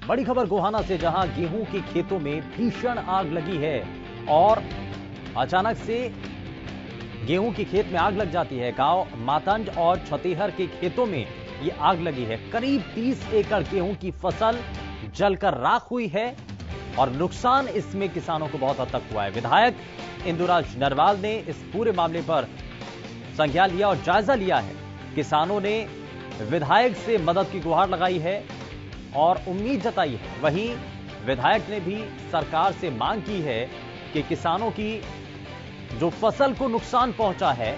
बड़ी खबर गोहाना से, जहां गेहूं के खेतों में भीषण आग लगी है और अचानक से गेहूं की खेत में आग लग जाती है। गांव मातंड और छतेहर के खेतों में ये आग लगी है। करीब 30 एकड़ गेहूं की फसल जलकर राख हुई है और नुकसान इसमें किसानों को बहुत हद तक हुआ है। विधायक इंदुराज नरवाल ने इस पूरे मामले पर संज्ञान लिया और जायजा लिया है। किसानों ने विधायक से मदद की गुहार लगाई है और उम्मीद जताई है। वहीं विधायक ने भी सरकार से मांग की है कि किसानों की जो फसल को नुकसान पहुंचा है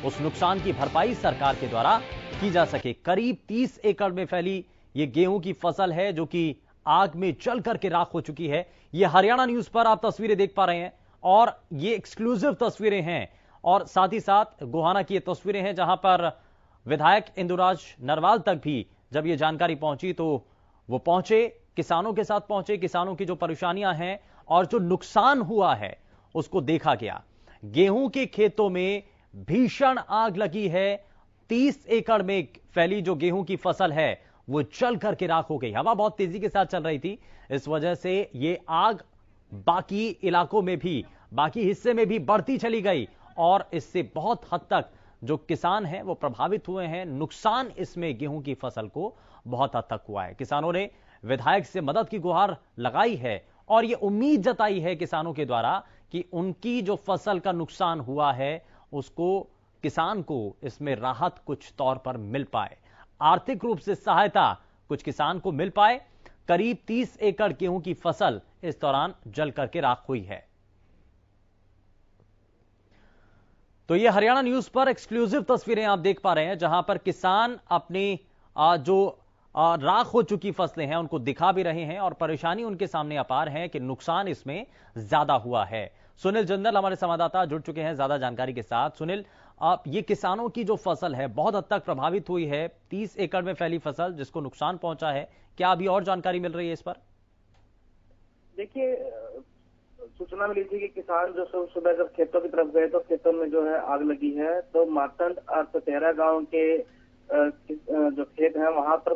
उस नुकसान की भरपाई सरकार के द्वारा की जा सके। करीब 30 एकड़ में फैली ये गेहूं की फसल है जो कि आग में जल करके राख हो चुकी है। ये हरियाणा न्यूज पर आप तस्वीरें देख पा रहे हैं और ये एक्सक्लूसिव तस्वीरें हैं और साथ ही साथ गोहाना की ये तस्वीरें हैं जहां पर विधायक इंदुराज नरवाल तक भी जब ये जानकारी पहुंची तो वो पहुंचे, किसानों के साथ पहुंचे। किसानों की जो परेशानियां हैं और जो नुकसान हुआ है उसको देखा गया। गेहूं के खेतों में भीषण आग लगी है। 30 एकड़ में फैली जो गेहूं की फसल है वो जल करके राख हो गई। हवा बहुत तेजी के साथ चल रही थी, इस वजह से ये आग बाकी इलाकों में भी, बाकी हिस्से में भी बढ़ती चली गई और इससे बहुत हद तक जो किसान हैं वो प्रभावित हुए हैं। नुकसान इसमें गेहूं की फसल को बहुत हद तक हुआ है। किसानों ने विधायक से मदद की गुहार लगाई है और ये उम्मीद जताई है किसानों के द्वारा कि उनकी जो फसल का नुकसान हुआ है उसको, किसान को इसमें राहत कुछ तौर पर मिल पाए, आर्थिक रूप से सहायता कुछ किसान को मिल पाए। करीब 30 एकड़ गेहूं की फसल इस दौरान जल करके राख हुई है। तो ये हरियाणा न्यूज पर एक्सक्लूसिव तस्वीरें आप देख पा रहे हैं जहां पर किसान अपनी जो राख हो चुकी फसलें हैं उनको दिखा भी रहे हैं और परेशानी उनके सामने अपार है कि नुकसान इसमें ज्यादा हुआ है। सुनील जिंदल हमारे संवाददाता जुड़ चुके हैं ज्यादा जानकारी के साथ। सुनील, ये किसानों की जो फसल है बहुत हद तक प्रभावित हुई है। 30 एकड़ में फैली फसल जिसको नुकसान पहुंचा है, क्या अभी और जानकारी मिल रही है इस पर? देखिए, सूचना मिली थी कि किसान जो सुबह जब खेतों की तरफ गए तो खेतों में जो है आग लगी है। तो मातंड और छतेहर गांव के जो खेत है वहां पर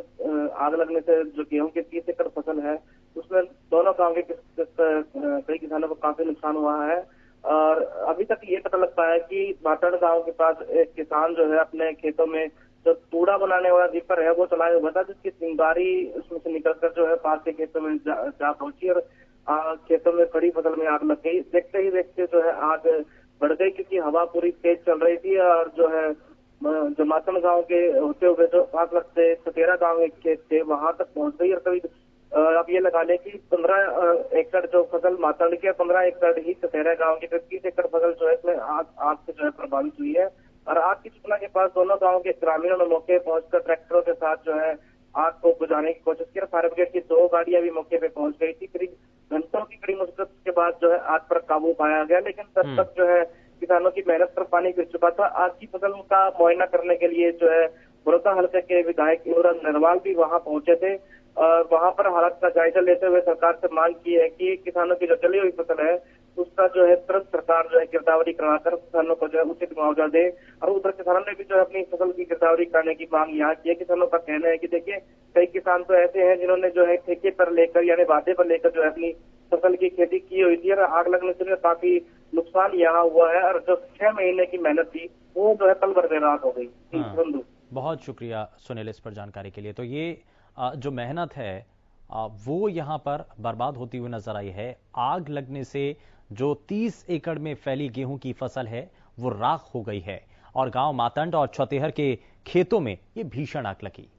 आग लगने से जो गेहूं की 30 एकड़ फसल है उसमें दोनों गांव के कई किसानों को काफी नुकसान हुआ है। और अभी तक ये पता लग पाया कि मातंड गांव के पास एक किसान जो है अपने खेतों में जो तूड़ा बनाने वाला दीपर है वो चलाया हुआ था, जिसकी चिंगारी उसमें से निकलकर जो है पास के खेतों में जा पहुंची और खेतों में खड़ी फसल में आग लग गई। देखते ही देखते जो है आग बढ़ गई क्योंकि हवा पूरी तेज चल रही थी और जो है जो मातंड गांव के होते हुए जो पास लगते छतेहर गांव के खेत थे वहां तक पहुंच गई। और करीब अब ये लगा लें कि 15 एकड़ जो फसल मातंड के, 15 एकड़ ही छतेहर गांव की, 30 एकड़ फसल जो है इसमें आग से जो है प्रभावित हुई है। और आग की सूचना के पास दोनों गांव के ग्रामीणों ने मौके पहुंचकर ट्रैक्टरों के साथ जो है आग को बुझाने की कोशिश की। फायर ब्रिगेड की 2 गाड़ियां भी मौके पे पहुंच गई थी। करीब घंटों की कड़ी मुश्किल के बाद जो है आग पर काबू पाया गया, लेकिन तब तक जो है किसानों की मेहनत पर पानी गिर चुका था। आग की फसल का मुआयना करने के लिए जो है बड़ौदा हल्के के विधायक इंदुराज नरवाल भी वहां पहुंचे थे और वहां पर हालात का जायजा लेते हुए सरकार से मांग की है कि किसानों की जो जली हुई फसल है उसका जो है तुरंत सरकार जो है गिरदावरी कराकर किसानों को जो है उचित मुआवजा दे। और उधर किसानों ने भी जो है अपनी फसल की गिरदावरी कराने की मांग यहाँ की है। किसानों का कहना है कि देखिए, कई किसान तो ऐसे हैं जिन्होंने जो है ठेके पर लेकर यानी वादे पर लेकर जो है अपनी फसल की खेती की हुई थी और आग लगने से काफी नुकसान यहाँ हुआ है और जो 6 महीने की मेहनत थी वो जो है पल भर में राख हो गई। बहुत शुक्रिया सुनील इस पर जानकारी के लिए। तो ये जो मेहनत है वो यहाँ पर बर्बाद होती हुई नजर आई है। आग लगने से जो 30 एकड़ में फैली गेहूं की फसल है वो राख हो गई है और गांव मातंड और छतेहर के खेतों में ये भीषण आग लगी।